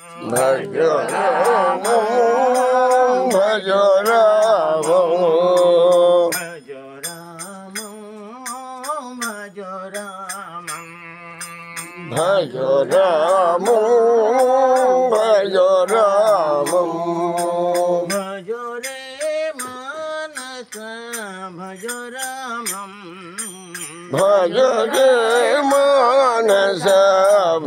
भज रामं भज रामं भज रामं भज रामं भज रामं भज रामं भज रे मानस भज रामं भज रे मानस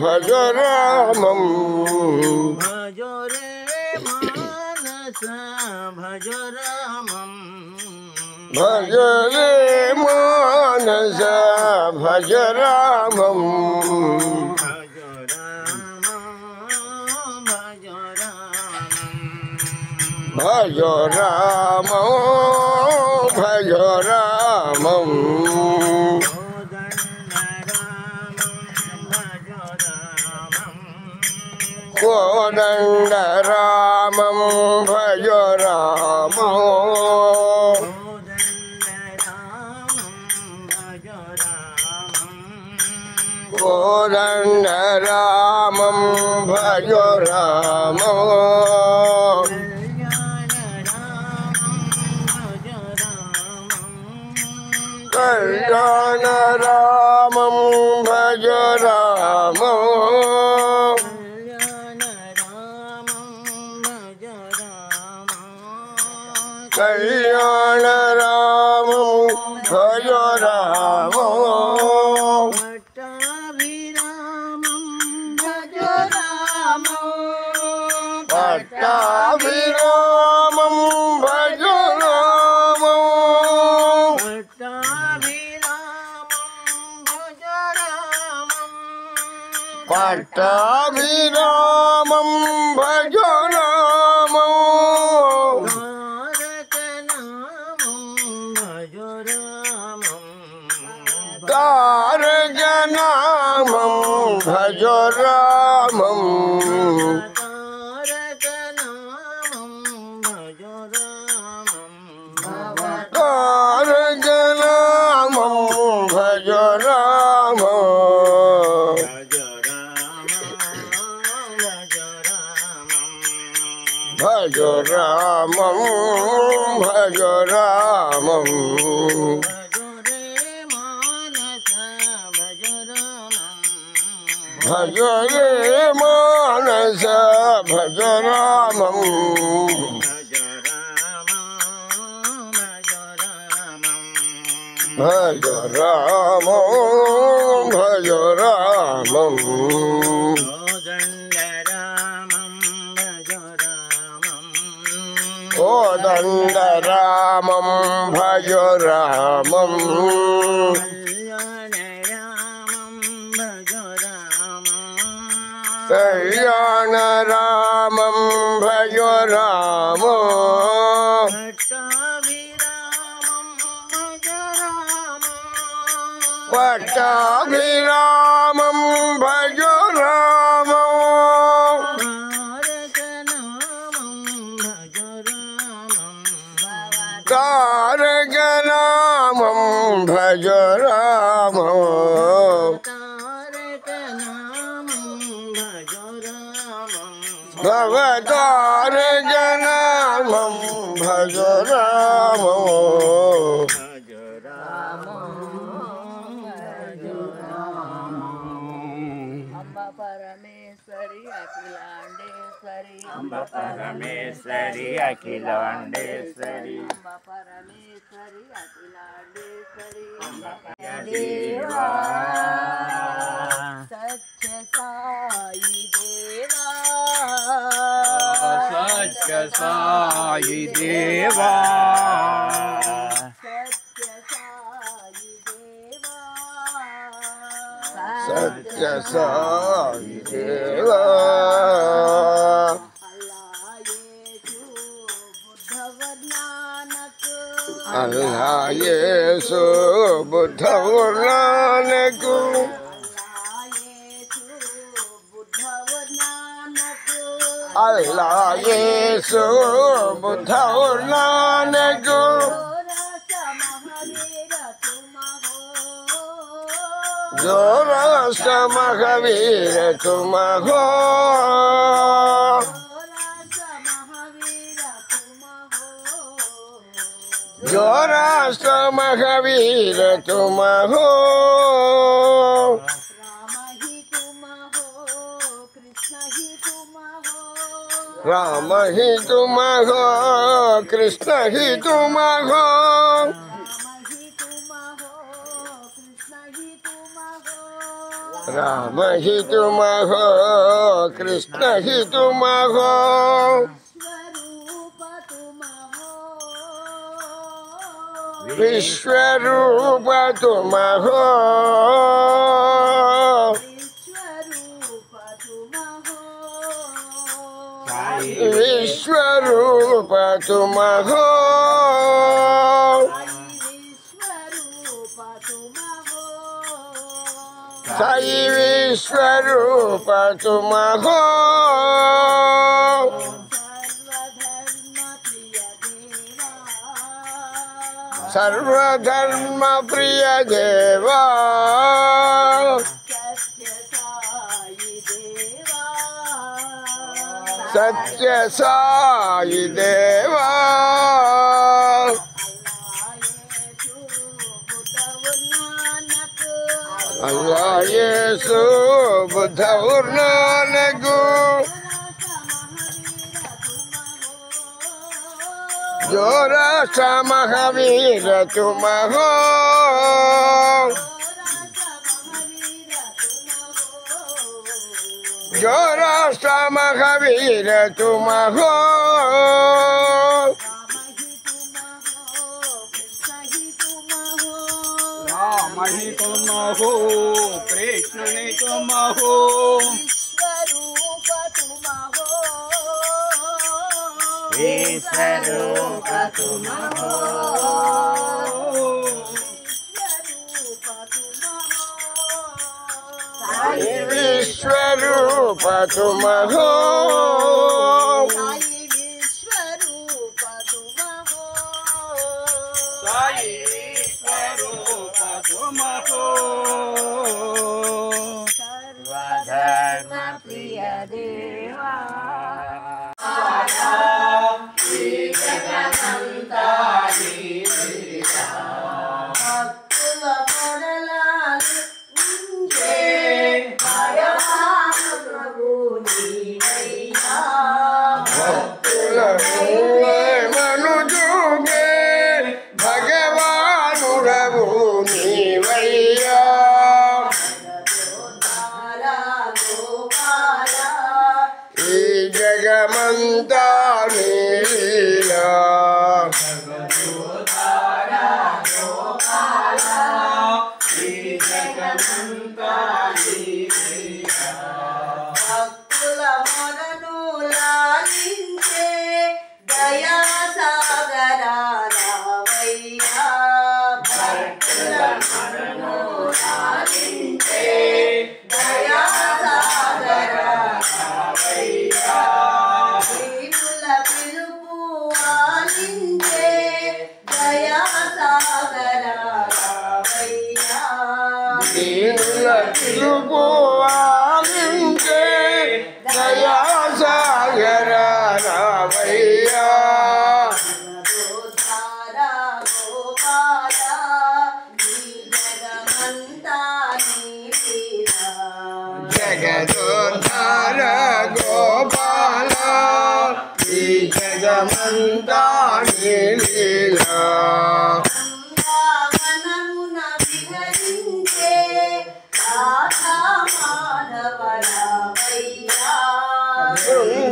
भज रामं भज रे मानस भज रामं भज रे मानस भज रामं भज रामं भज रामं भज रामं भज रामं कोदण्ड रामं भज रामं कोदण्ड रामं भज रामं कल्याण रामं भज रामं कल्याण रामं भज रामं पट्टाभिरामं भज रामं पट्टाभिरामं भज रामं तारक नामं भज रामं तारक नामं भज रामं भज रामं भज रामं भज रे मानस भज रामं भज रामं भज रामं कोदण्ड रामं भज रामं कल्याण रामं भज रामं पट्टाभिरामं भज रामं तारक नामं भज रामं भवतारक नामं भज रामं अम्बा परमेश्वरी अखिलांडेश्वरी देवा सत्य साई देवा सत्य साई देवा सत्य साई देवा अल्लाह येसु बुद्ध नानक अल्लाह येसु बुद्ध नानक जोराष्ट्र महावीर तुम हो जोराष्ट्र महावीर तुम हो राम ही तुम हो कृष्ण ही तुम हो राम ही तुम हो कृष्ण ही तुम हो विश्वरूप तुम हो विश्वरूप तुम हो साई विश्वरूप तुम हो सर्वधर्म प्रिय देवा सत्य साई देवा अल्लाह येसु बुद्ध और नानक जोराष्ट्र महावीर तुम हो जोराष्ट्र महावीर तुम हो राम ही तुम हो कृष्ण ही तुम हो विश्वरूप तुम हो विश्वरूप तुम हो साई विश्वरूप तुम हो सर्वधर्म प्रिय देवा भगवान रघुनी भैया जगमंता लीला दया सागर भैया जगदोद्धार गोपाल जगमंता लीला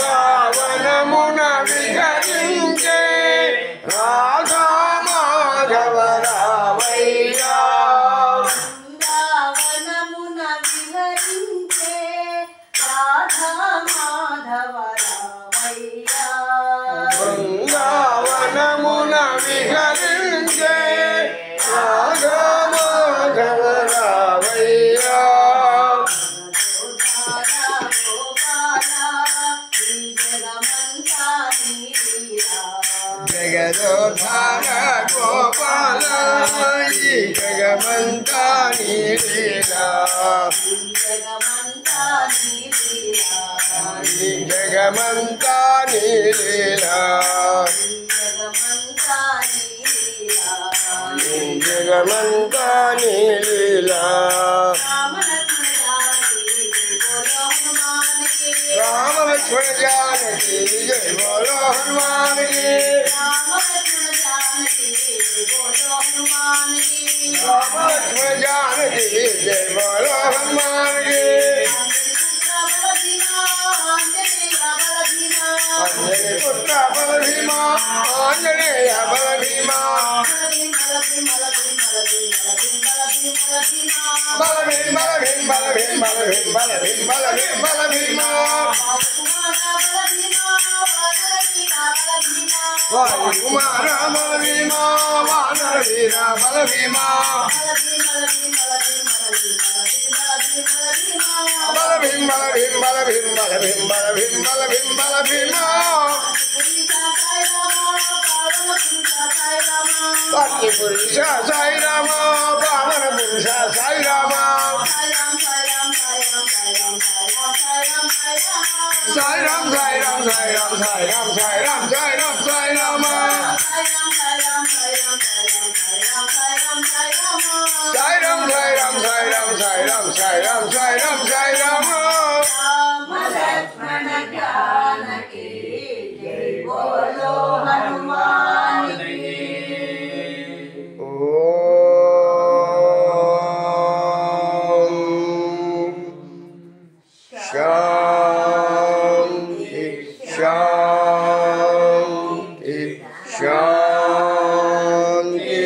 वृंदावनमुन विहरिंचे राधा माधव रामैया वृंदावनमुन विहरिंचे राधा माधव रामैया वृंदावनमुन विहरिंचे राधा माधव रामैया जगदोद्धार गोपाल जगमंत నీలీలా జగమంతా నీలీలా జగమంతా నీలీలా జగమంతా నీలీలా జగమంతా నీలీలా రామ లక్ష్మణ జానకి జయ బోలో హనుమానికి రామ లక్ష్మణ జానకి బోలో హనుమానికి రామ లక్ష్మణ జానకి జయ బోలో హనుమానికి అంజని పుత్ర బల భీమా ఆంజనేయ బల భీమా బల భీం బల భీం బల భీం బల భీం బల భీం బల భీం బల భీమా వాయుకుమార బల భీమా వానర వీర బల భీమా బల భీం బల భీం బల భీం బల భీం బల భీం బల భీం బల భీమా భక్తి పురుష సాయి రామ పావన పురుష సాయి రామ సాయి రామ్ సాయి రామ్ సాయి రామ్ సాయి రామ్ సాయి రామ్ సాయి రామ్ సాయి రామ సాయి రామ్ సాయి రామ్ సాయి రామ్ సాయి రామ్ సాయి రామ్ సాయి రామ్ సాయి రామ లక్ష్మణ జానకి జై బోలో హనుమానికి శాంతి శాంతి శాంతి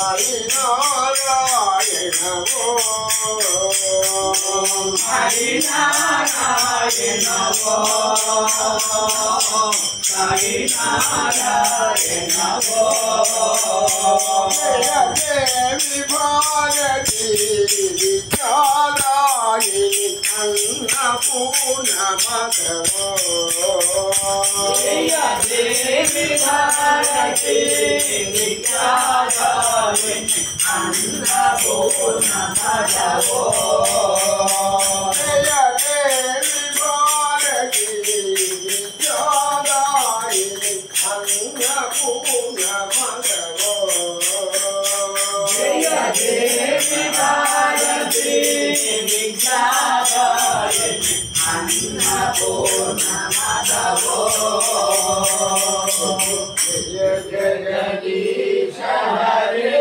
Hare Narayan, హరి నారాయణ హరి నారాయణ దేవి భారతి విద్యాదాయిని అన్నపూర్ణ మగవో జయ దేవి భారతి విద్యాదాయిని అన్నపూర్ణ మగవో జయ దేవి భారతి విద్యాదాయిని అన్నపూర్ణ మగవో జయ దేవి భారతి విద్యాదాయిని అన్నపూర్ణ మగవో జయ జగదీశ హరే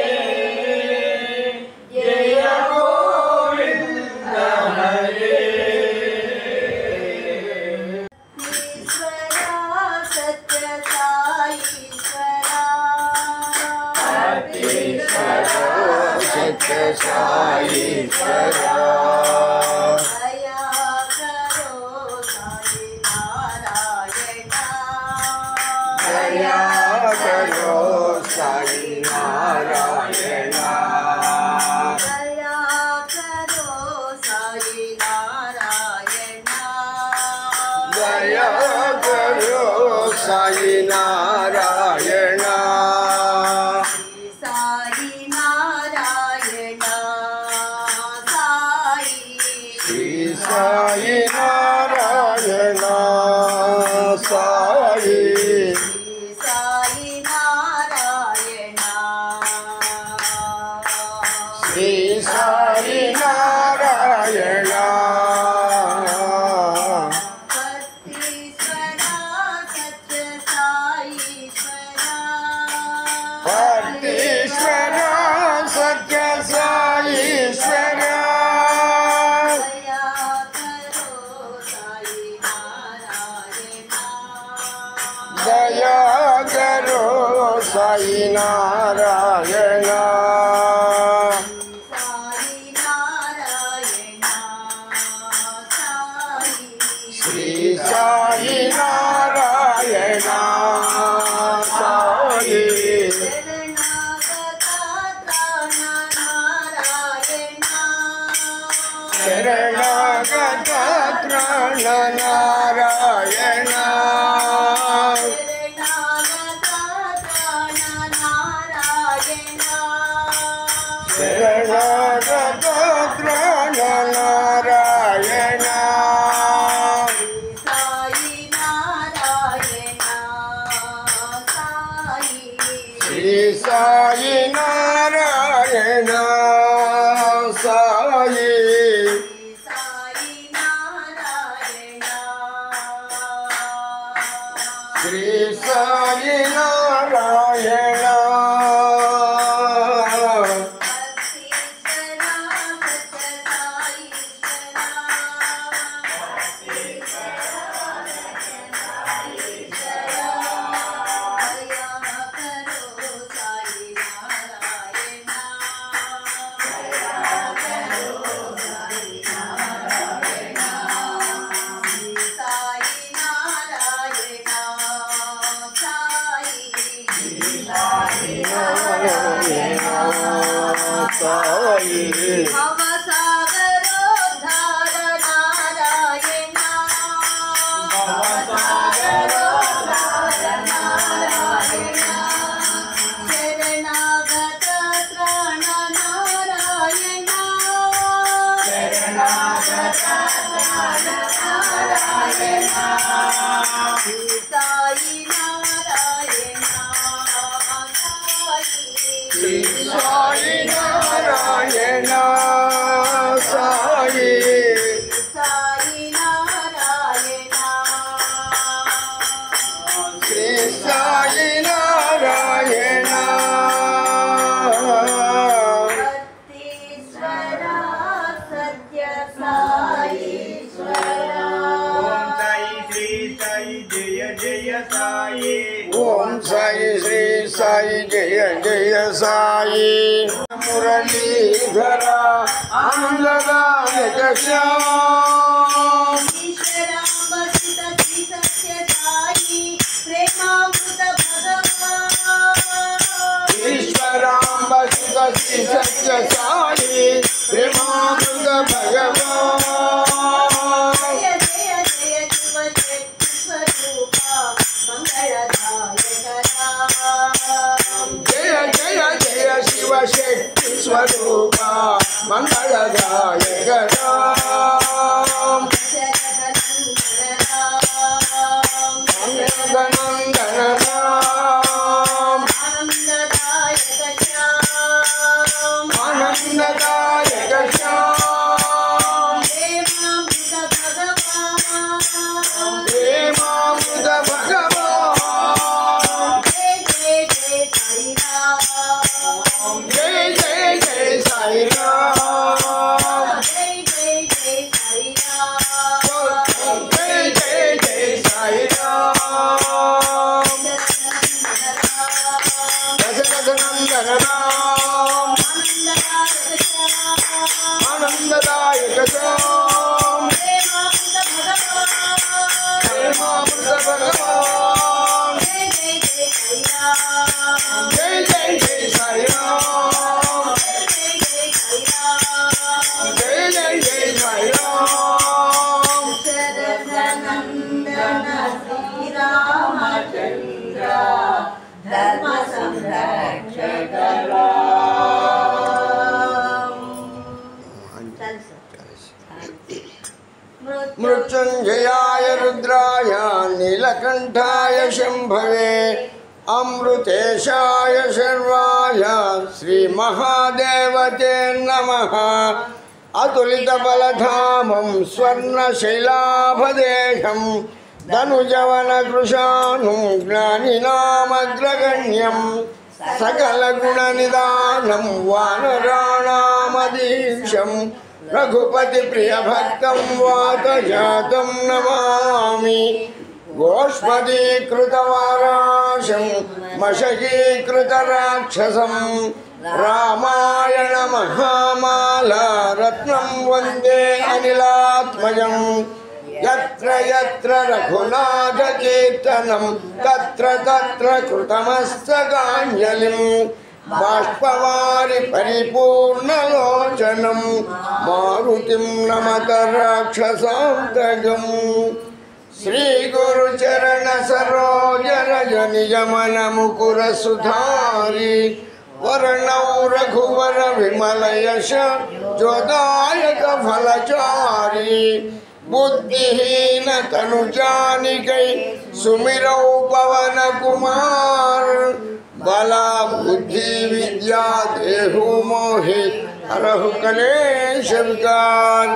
జయ గోవింద హరే ఈశ్వరా సత్య సాయీశ్వరా సత్య సాయీశ్వరా దయా కరో సాయి నారాయణ దయా కరో సాయి నారాయణ దయా కరో సాయి నారాయణ దయా కరో సాయి నారాయణ సాయి నారాయణ సాయి శ్రీ సాయి నారాయణ సాయి సాయి నారాయణ శ్రీ సాయి నారాయణ భక్తీశ్వర సత్య సాయీశ్వర పరమేశ్వర సత్య సాయీశ్వర దయా కరో సాయి నారాయణ సాయి నారాయణ సాయి శ్రీ సాయి నారాయణ సాయి శరణాగత ప్రాణ నారాయణ శరణాగత ప్రాణ నారాయణ సాయి నారాయణ సాయి శ్రీ సాయి నారాయణ సాయి సాయి నారాయణ శ్రీ సాయి నారాయణ సాయి భవసాగరోద్ధార నారాయణ భవసాగరోద్ధార నారాయణ శరణాగత త్రాణ నారాయణ శరణాగత త్రాణ నారాయణ సాయి నారాయణ శ్రీ సాయి సాయి నారాయణ సాయి సాయి నారాయణ శ్రీ సాయి నారాయణ భక్తీశ్వర సత్య సాయీశ్వర ఓం సాయి శ్రీ సాయి జయ జయ సాయి ఓం సాయి శ్రీ సాయి జయ జయ సాయి మురళీధర आनंददायक श्याम ईश्वरांब सुत श्री सत्य साई प्रेमामृत भगवान ईश्वरांब सुत श्री सत्य साई प्रेमामृत भगवान जय जय जय शिव शक्ति स्वरूपा मंगलदायक राम जय जय जय शिव शक्ति स्वरूपा मंगलदायक राम नंदन राम आनंददायक श्याम आनंददायक श्याम प्रेमामृत भगवान प्रेमामृत भगवान जय जय जय साई राम जय जय जय साई राम जय जय जय साई राम जय जय जय साई राम दशरथ नंदन राम आनंददायक श्याम प्रेमामृत भगवान जय जय जय साई राम जय जय जय साई राम नंदन श्री रामचंद्र धर्म संरक्षक मृत्युंजयाय रुद्राय नीलकंठाय शंभवे अमृतेशाय शर्वाय श्री महादेवते नमः अतुलितबलधामं स्वर्णशैलाभदेशं धनुजवनकृशानुं ज्ञानिनामग्रगण्यं सकलगुणनिदानं वानराणामधीशं रघुपतिप्रियभक्तं वातजातं नमामि गोष्पदीकृतवाराशं मशकीकृतराक्षसं रामायण महामाला रत्नं वन्दे अनिलात्मजं यत्र यत्र रघुनाथकीर्तनं तत्र तत्र कृतमस्तकाञ्जलिं बाष्पवारि परिपूर्णलोचनं मारुतिं नमत राक्षसान्तकम् श्रीगुरुचरण सरोज रज निजमन मुकुर सुधारी वर्णौ रघुवर विमल यश जोदायक फलचारी बुद्धिहीन तनु जानिकै सुमिरौ पवन कुमार बला बुद्धि विद्या देहु मोहि हरहु कलेश विकार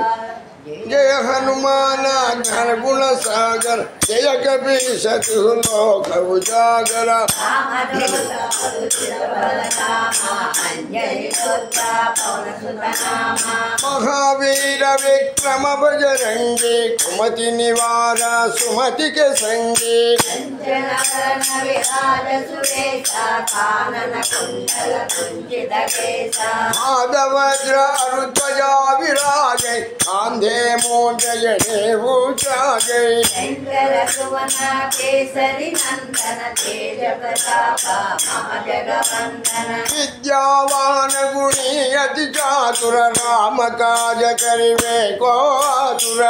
जय हनुमान ज्ञान गुण सागर जय कपि सतु लोक उजागर महावीर विक्रम बजरंगी कुमति निवार सुमति के संगी माधवज्र अरुध्वजा विराजे कांधे मोजयने ऊंचागे विद्यावान गुणी अति चातुर राम काज करिवे को आतुर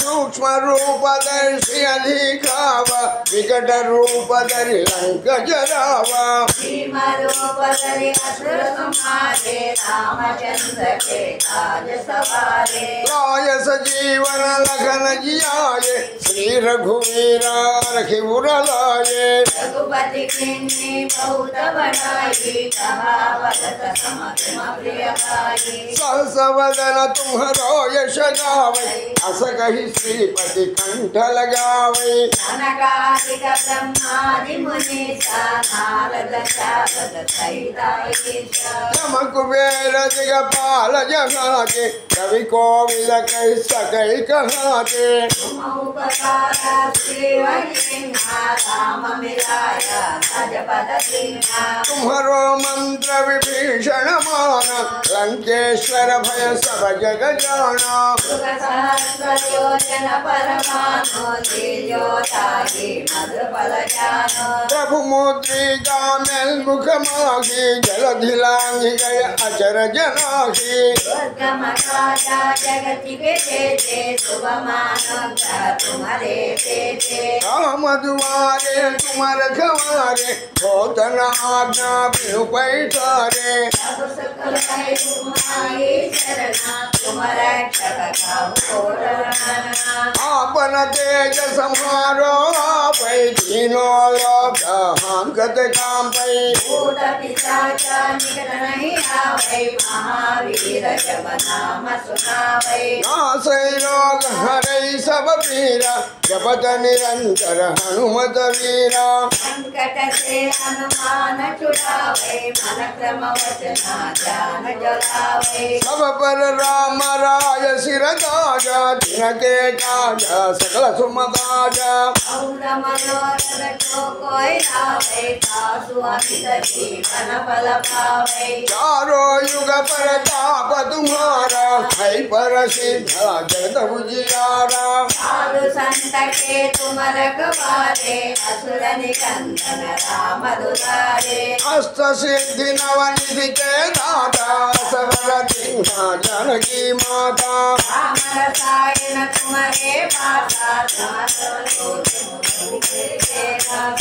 सूक्ष्म रूप दर्शी अधिकाव विकट रूप धरि लंक जरावा राय सजीवन लखन जियाये श्री रघुवीरा रखिपुर लाये रघुपति किन्नी बहुत बड़ाई कहा बलत समतम प्रिय भाई सहस वदन तुम्हरो यश गावै अस कहि श्रीपति कंठ लगावै सनकादिक ब्रह्मादि मुनीसा नारद शारद सहित ईश यम कुबेर दिगपाल जगाके कवि कोविद कह सकै कहाते तुम उपकार श्रीवलिंगा राम मिलाया सजपद सिंहा तुम्हारो मंत्र विभीषण मान लंकेश्वर भय सब जग जाना सुख सहस्र योजन परमानो तेजोताहि मधुपल ज्ञानो प्रभु मुद्रिका मेल मुख माही जलधि लांघि गय अचर जनाही दुर्गम राजा जगति के तेजे शुभ मानव तुम्हारे तेजे राम दुआरे तुम रखवारे भोतन आज्ञा बिनु पैठारे सब सकल है तुम्हारी शरणा तुम रक्षक काहू को डरना आपन तेज संहारो पै तीनों लोक हांकत काम पै भूत पिशाच निकट नहीं आवे महावीर जब नाम सुनावे नासै रोग हरै सब पीरा जपत निरंतर हनुमत वीरा संकट से हनुमान छुड़ावे मन क्रम वचना ध्यान जलावे सब पर राम राय सिर ताजा तिनके काजा सकल सुम काजा और मनोरथ को कोई लावे तासु अमित जीवन फल पावे चारों युग प्रताप तुम्हारा है पर सिद्धा जगत उजियारा साधु संत के तुम रखवारे असुर निकंदन राम दुलारे अष्ट सिद्धि नवनिधि के दाता सबर सिंहा जानकी माता राम रसायन तुम्हारे पासा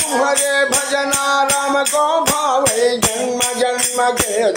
तुम्हारे भजना राम को भावे जन्म जन्म के